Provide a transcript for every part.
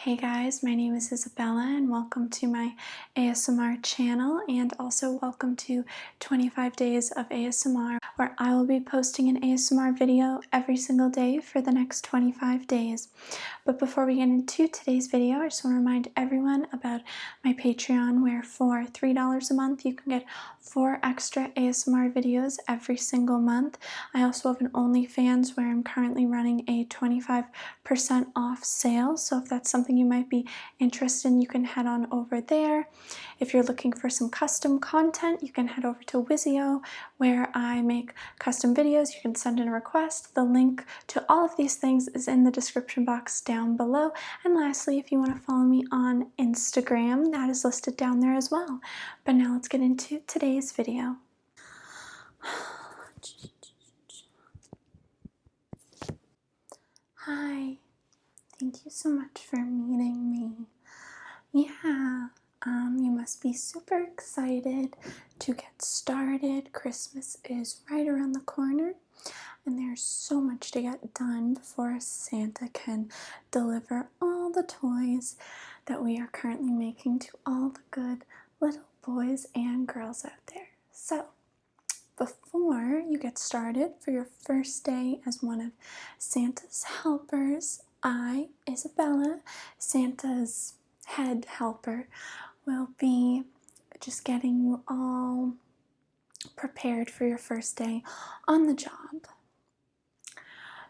Hey guys, my name is Isabella and welcome to my ASMR channel, and also welcome to 25 Days of ASMR, where I will be posting an ASMR video every single day for the next 25 days. But before we get into today's video, I just want to remind everyone about my Patreon, where for $3 a month you can get 4 extra ASMR videos every single month. I also have an OnlyFans where I'm currently running a 25% off sale, so if that's something you might be interested in, you can head on over there. If you're looking for some custom content, you can head over to Vizio, where I make custom videos. You can send in a request. The link to all of these things is in the description box down below. And lastly, if you want to follow me on Instagram, that is listed down there as well. But now let's get into today's video. Hi, thank you so much for meeting me. Yeah, you must be super excited to get started. Christmas is right around the corner, and there's so much to get done before Santa can deliver all the toys that we are currently making to all the good little boys and girls out there. So, before you get started for your first day as one of Santa's helpers, I, Isabella, Santa's head helper, will be just getting you all prepared for your first day on the job.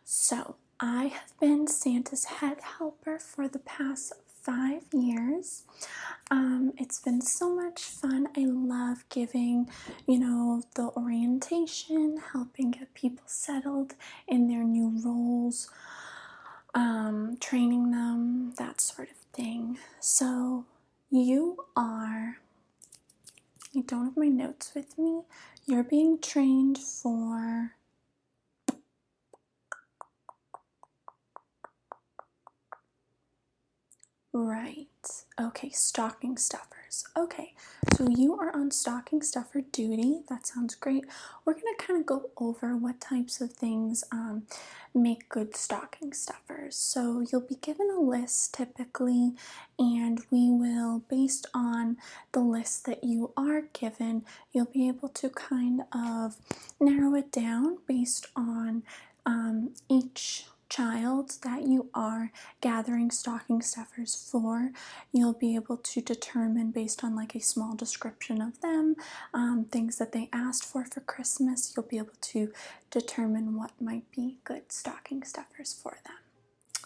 So, I have been Santa's head helper for the past 5 years. It's been so much fun. I love giving, the orientation, helping get people settled in their new roles, training them, that sort of thing. So I don't have my notes with me. You're being trained for right. Okay, stocking stuffers. Okay, so you are on stocking stuffer duty. That sounds great. We're going to kind of go over what types of things make good stocking stuffers. So you'll be given a list typically, and we will, based on the list that you are given, you'll be able to kind of narrow it down based on each child that you are gathering stocking stuffers for. You'll be able to determine, based on like a small description of them, things that they asked for Christmas, you'll be able to determine what might be good stocking stuffers for them.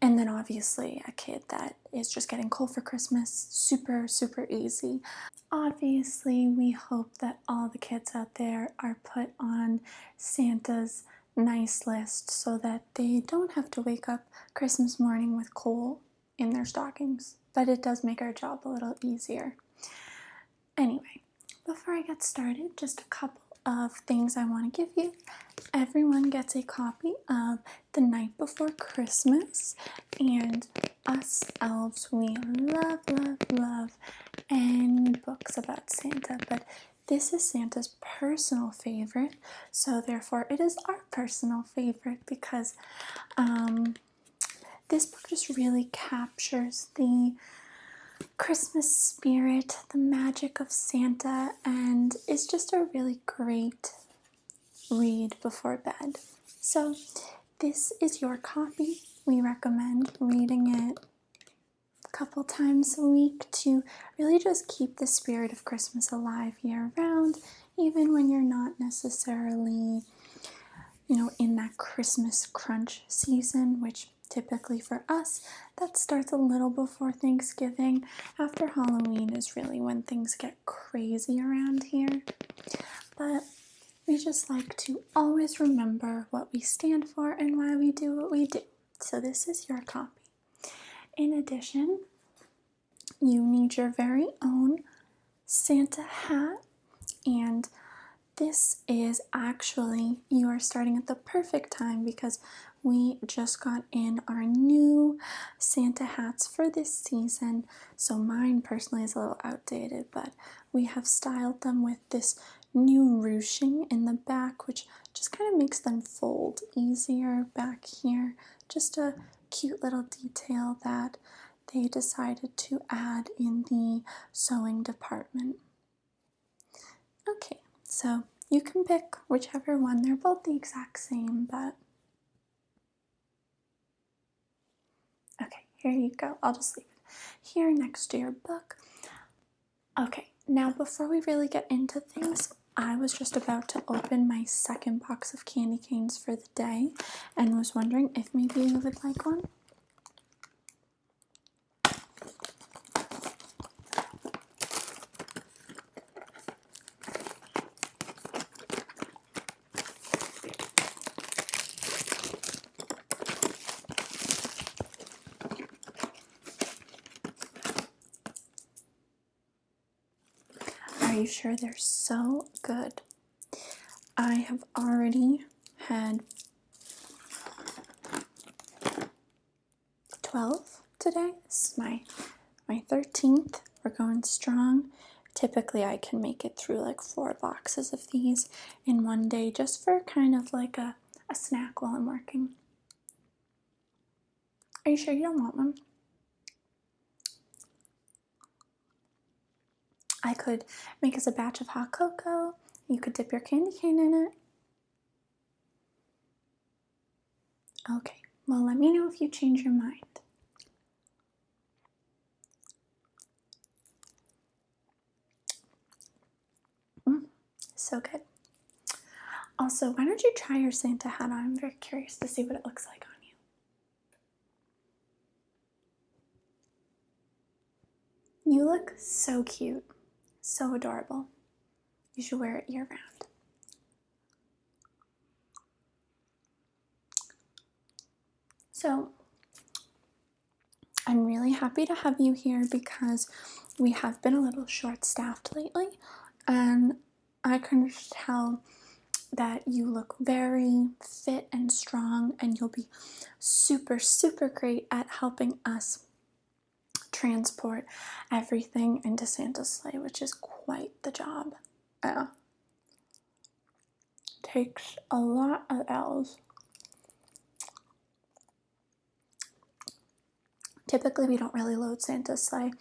And then obviously a kid that is just getting coal for Christmas, super, super easy. Obviously, we hope that all the kids out there are put on Santa's nice list so that they don't have to wake up Christmas morning with coal in their stockings, but it does make our job a little easier. Anyway, before I get started, just a couple of things I want to give you. Everyone gets a copy of The Night Before Christmas, and us elves, we love any books about Santa, but this is Santa's personal favorite, so therefore it is our personal favorite because this book just really captures the Christmas spirit, the magic of Santa, and is just a really great read before bed. So this is your copy. We recommend reading it a couple times a week to really just keep the spirit of Christmas alive year round, even when you're not necessarily, in that Christmas crunch season, which typically for us, that starts a little before Thanksgiving. After Halloween is really when things get crazy around here. But we just like to always remember what we stand for and why we do what we do. So this is your copy. In addition, you need your very own Santa hat, and this is actually, you are starting at the perfect time because we just got in our new Santa hats for this season. So mine personally is a little outdated, but we have styled them with this new ruching in the back, which just kind of makes them fold easier back here. Just a cute little detail that they decided to add in the sewing department. Okay, so you can pick whichever one. They're both the exact same, but okay, here you go. I'll just leave it here next to your book. Okay, now before we really get into things, I was just about to open my second box of candy canes for the day and was wondering if maybe you would like one. Are you sure? They're so good. I have already had 12 today. This is my 13th. We're going strong. Typically I can make it through like 4 boxes of these in one day just for kind of like a snack while I'm working. Are you sure you don't want one? I could make us a batch of hot cocoa. You could dip your candy cane in it. Okay, well, let me know if you change your mind. So good. Also, why don't you try your Santa hat on? I'm very curious to see what it looks like on you. You look so cute, so adorable. You should wear it year-round. So, I'm really happy to have you here because we have been a little short-staffed lately, and I can just tell that you look very fit and strong, and you'll be super, super great at helping us transport everything into Santa's sleigh, which is quite the job. Yeah. Takes a lot of L's. Typically, we don't really load Santa's sleigh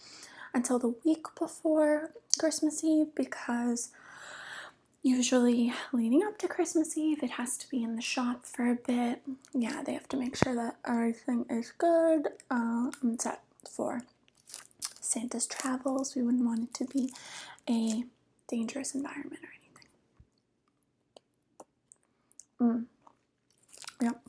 until the week before Christmas Eve because usually leading up to Christmas Eve, it has to be in the shop for a bit. Yeah, they have to make sure that everything is good and set for Santa's travels. We wouldn't want it to be a dangerous environment or anything. Yep.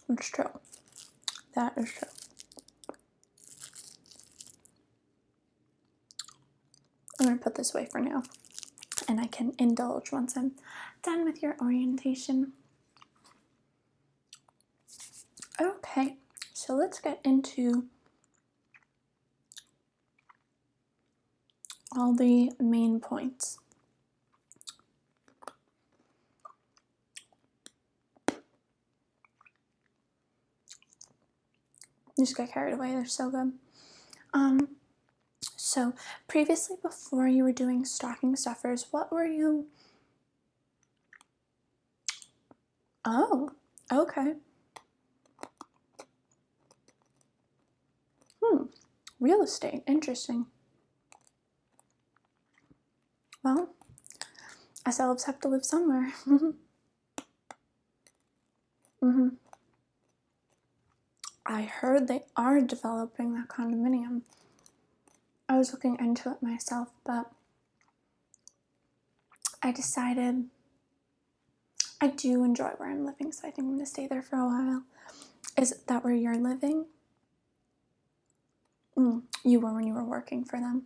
It's true. That is true. I'm going to put this away for now, and I can indulge once I'm done with your orientation. Okay, so let's get into all the main points. Just got carried away, they're so good. So previously, before you were doing stocking stuffers, what were you? Oh, okay. Real estate, interesting. Well, ourselves have to live somewhere. I heard they are developing that condominium. I was looking into it myself, but I decided I do enjoy where I'm living, so I think I'm going to stay there for a while. Is that where you're living? You were when you were working for them.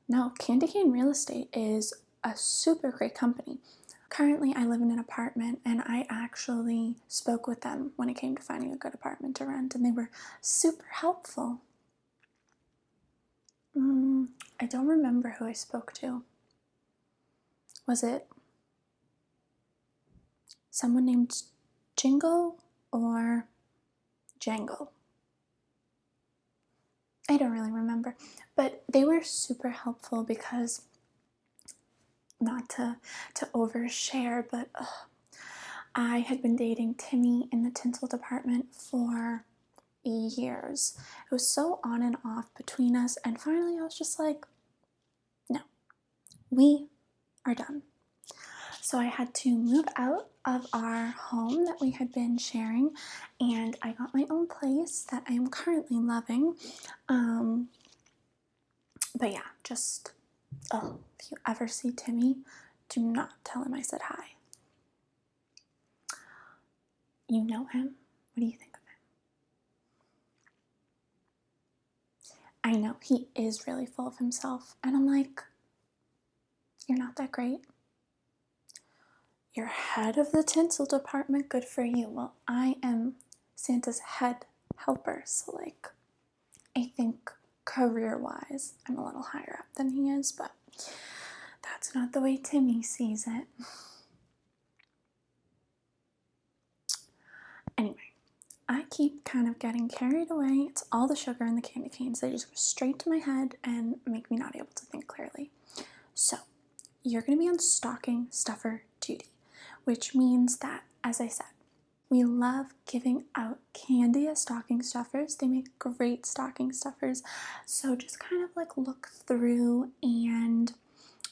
No, Candy Cane Real Estate is a super great company. Currently, I live in an apartment, and I actually spoke with them when it came to finding a good apartment to rent, and they were super helpful. I don't remember who I spoke to. Was it someone named Jingle or Jangle? I don't really remember, but they were super helpful because, not to overshare, but I had been dating Timmy in the tinsel department for years. It was so on and off between us, and finally I was just like, no, we are done. So I had to move out of our home that we had been sharing, and I got my own place that I am currently loving. But yeah, just, oh, if you ever see Timmy, do not tell him I said hi. You know him? What do you think of him? I know, he is really full of himself, and I'm like, you're not that great. You're head of the tinsel department, good for you. Well, I am Santa's head helper, so like, I think career-wise, I'm a little higher up than he is, but that's not the way Timmy sees it. Anyway, I keep kind of getting carried away. It's all the sugar and the candy canes. They just go straight to my head and make me not able to think clearly. So, you're going to be on stocking stuffer duty, which means that, as I said, we love giving out candy as stocking stuffers. They make great stocking stuffers. So just kind of like look through, and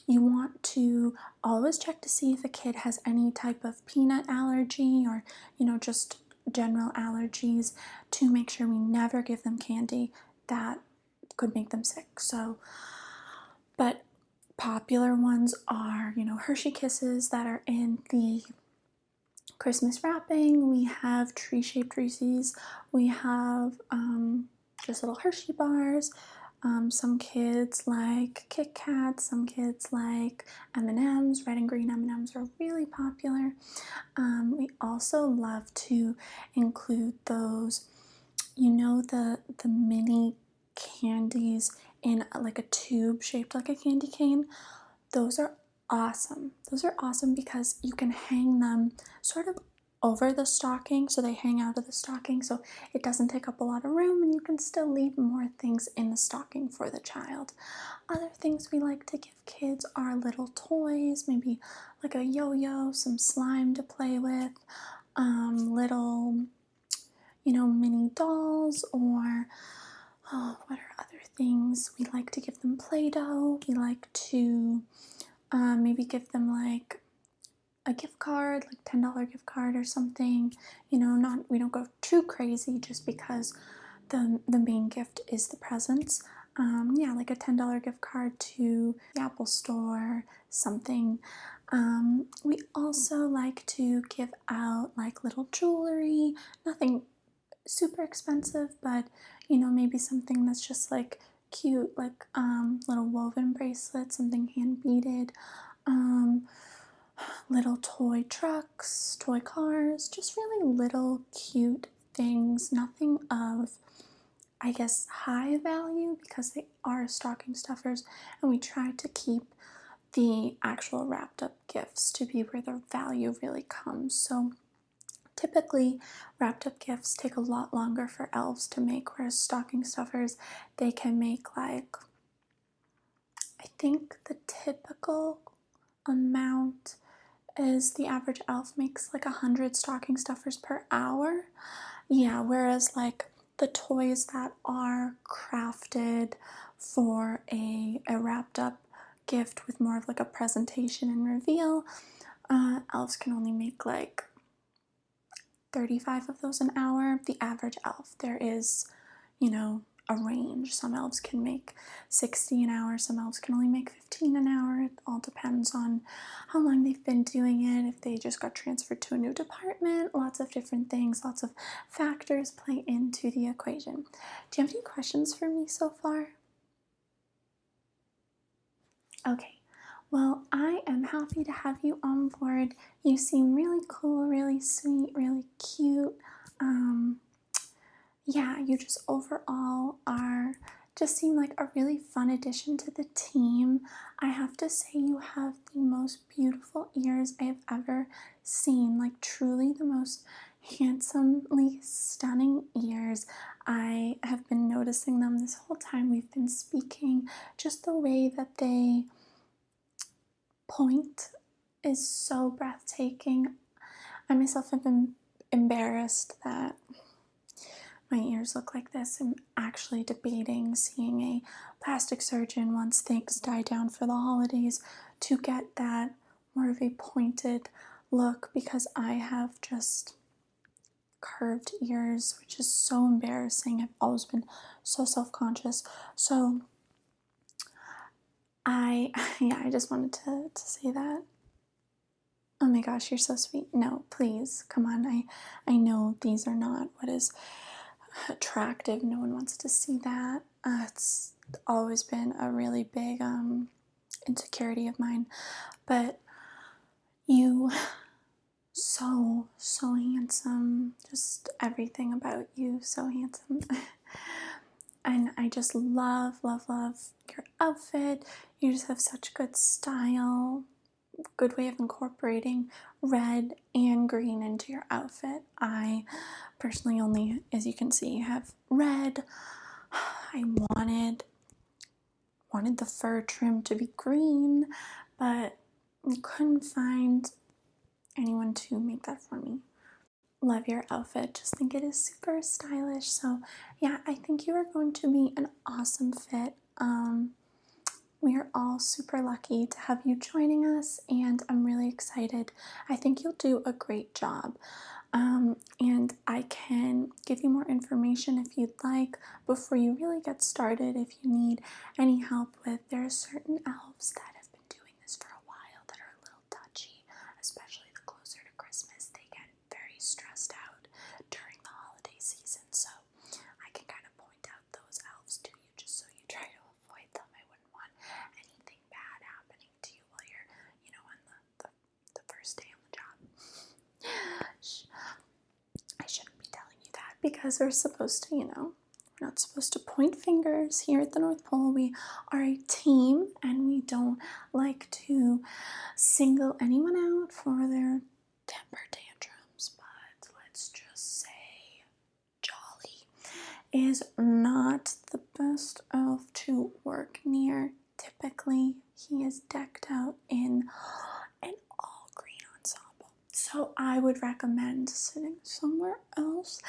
you want to always check to see if a kid has any type of peanut allergy or, just general allergies, to make sure we never give them candy that could make them sick. So, but popular ones are, Hershey Kisses that are in the Christmas wrapping. We have tree-shaped Reese's. We have just little Hershey bars. Some kids like Kit Kats. Some kids like M&Ms. Red and green M&Ms are really popular. We also love to include those, the mini candies in like a tube shaped like a candy cane. Those are awesome. Those are awesome because you can hang them sort of over the stocking, so they hang out of the stocking, so it doesn't take up a lot of room, and you can still leave more things in the stocking for the child. Other things we like to give kids are little toys, maybe like a yo-yo, some slime to play with, little, mini dolls, or what are other things? We like to give them Play-Doh. We like to maybe give them like a gift card, like $10 gift card or something. We don't go too crazy just because the main gift is the presents. Like a $10 gift card to the Apple Store, something. We also like to give out like little jewelry, nothing super expensive, but maybe something that's just like cute, like little woven bracelets, something hand beaded, little toy trucks, toy cars, just really little cute things, nothing of, I guess, high value because they are stocking stuffers, and we try to keep the actual wrapped up gifts to be where the value really comes. So typically, wrapped up gifts take a lot longer for elves to make, whereas stocking stuffers, they can make like, I think the typical amount is the average elf makes like 100 stocking stuffers per hour. Yeah, whereas like the toys that are crafted for a wrapped up gift with more of like a presentation and reveal, elves can only make like 35 of those an hour. The average elf, there is, a range. Some elves can make 60 an hour, some elves can only make 15 an hour. It all depends on how long they've been doing it, if they just got transferred to a new department. Lots of different things, lots of factors play into the equation. Do you have any questions for me so far? Okay, well, I am happy to have you on board. You seem really cool, really sweet, really cute. Yeah, you just overall just seem like a really fun addition to the team. I have to say, you have the most beautiful ears I have ever seen, like truly the most handsomely stunning ears. I have been noticing them this whole time we've been speaking. Just the way that they point is so breathtaking. I myself have been embarrassed that my ears look like this. I'm actually debating seeing a plastic surgeon once things die down for the holidays to get that more of a pointed look, because I have just curved ears, which is so embarrassing. I've always been so self-conscious. So I just wanted to say that. Oh my gosh, you're so sweet. No, please, come on. I know these are not what is attractive. No one wants to see that. It's always been a really big insecurity of mine. But you, so handsome. Just everything about you, so handsome. And I just love your outfit. You just have such good style. Good way of incorporating red and green into your outfit. I personally only, as you can see, have red. I wanted the fur trim to be green, but couldn't find anyone to make that for me. Love your outfit. Just think it is super stylish. So yeah, I think you are going to be an awesome fit. We are all super lucky to have you joining us, and I'm really excited. I think you'll do a great job. And I can give you more information if you'd like before you really get started. If you need any help with, there are certain elves that have been doing this for a while that are a little touchy, especially the closer to Christmas. They get very stressed out during the holiday season. So I can kind of point out those elves to you just so you try to avoid them. I wouldn't want anything bad happening to you while you're, on the first day on the job. I shouldn't be telling you that because we're supposed to, we're not supposed to point fingers here at the North Pole. We are a team and we don't like to single anyone out for their temper tantrums. But let's just say Jolly is not the best elf to work near. Typically, he is decked out in an all green ensemble. So I would recommend sitting somewhere else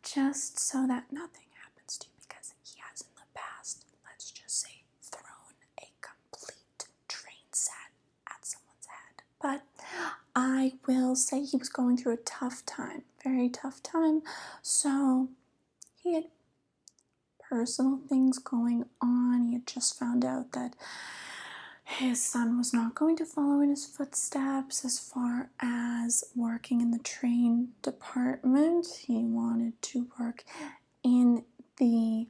just so that nothing happens to you, because he has in the past, let's just say, thrown a complete train set at someone's head. But I will say he was going through a tough time, very tough time. So he had personal things going on. He had just found out that his son was not going to follow in his footsteps as far as working in the train department. He wanted to work in the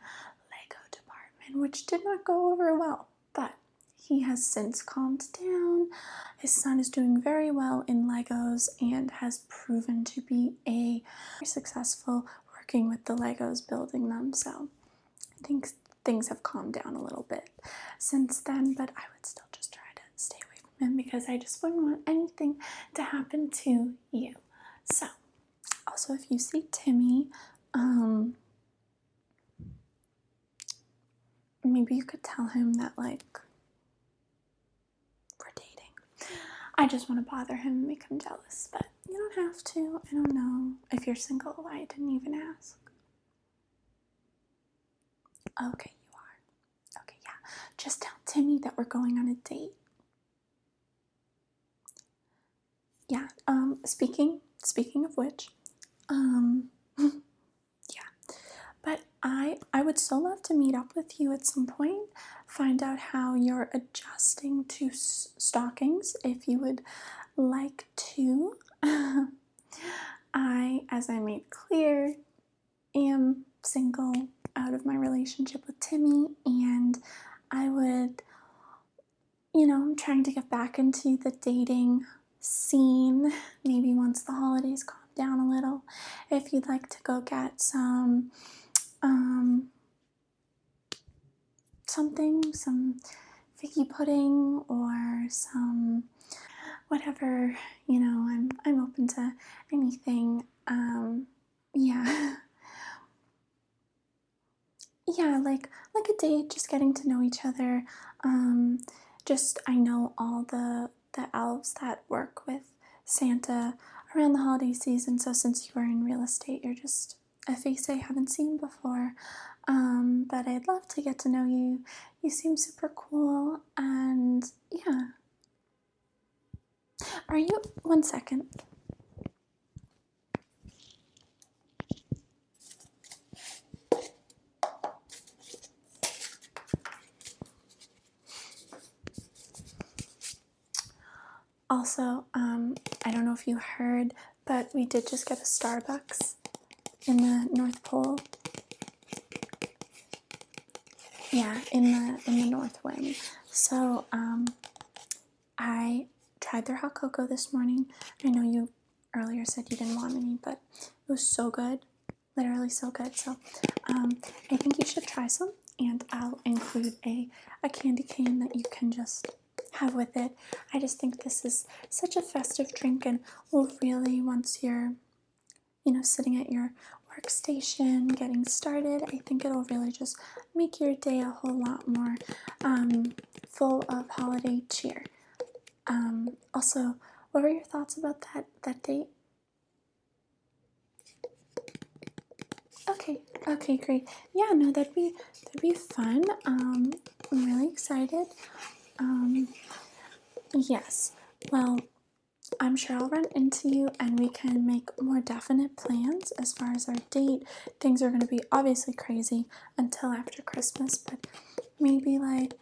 Lego department, which did not go over well, but he has since calmed down. His son is doing very well in Legos and has proven to be a very successful working with the Legos, building them. So I think things have calmed down a little bit since then, but I would still just try to stay away from him because I just wouldn't want anything to happen to you. So, also if you see Timmy, maybe you could tell him that, like, we're dating. I just want to bother him and make him jealous, but you don't have to. I don't know if you're single. I didn't even ask. Okay, you are. Okay, yeah. Just tell Timmy that we're going on a date. Yeah, speaking of which, yeah, but I would so love to meet up with you at some point, find out how you're adjusting to stockings, if you would like to. As I made clear, am single out of my relationship with Timmy, and I would, I'm trying to get back into the dating scene, maybe once the holidays calm down a little. If you'd like to go get some some figgy pudding or some whatever, I'm open to anything. Yeah. Yeah, like a date, just getting to know each other. Um, just I know all the elves that work with Santa around the holiday season. So since you are in real estate, you're just a face I haven't seen before. But I'd love to get to know you. You seem super cool, and yeah. Are you? One second. Also, I don't know if you heard, but we did just get a Starbucks in the North Pole. Yeah, in the North Wing. So I tried their hot cocoa this morning. I know you earlier said you didn't want any, but it was so good, literally so good. So I think you should try some, and I'll include a candy cane that you can just have with it. I just think this is such a festive drink, and will really, once you're sitting at your workstation, getting started, I think it'll really just make your day a whole lot more full of holiday cheer. Also, what were your thoughts about that date? Okay, great. Yeah, no, that'd be fun. I'm really excited. Um, yes. Well, I'm sure I'll run into you and we can make more definite plans as far as our date. Things are going to be obviously crazy until after Christmas, but maybe like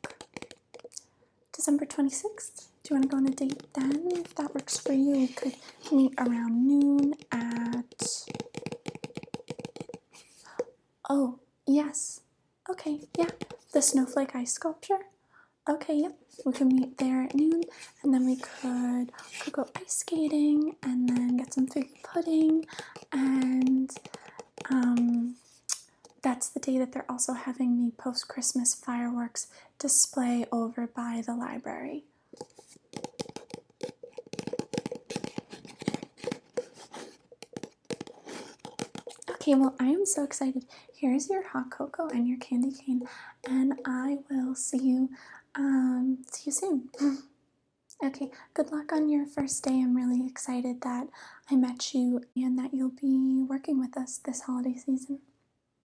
December 26th. Do you want to go on a date then? If that works for you, we could meet around noon at. Oh, yes. Okay, yeah. The snowflake ice sculpture. Okay, yep. We can meet there at noon, and then we could go ice skating, and then get some fig pudding, and that's the day that they're also having the post-Christmas fireworks display over by the library. Okay, well, I am so excited. Here's your hot cocoa and your candy cane, and I will see you soon. Okay, good luck on your first day. I'm really excited that I met you and that you'll be working with us this holiday season.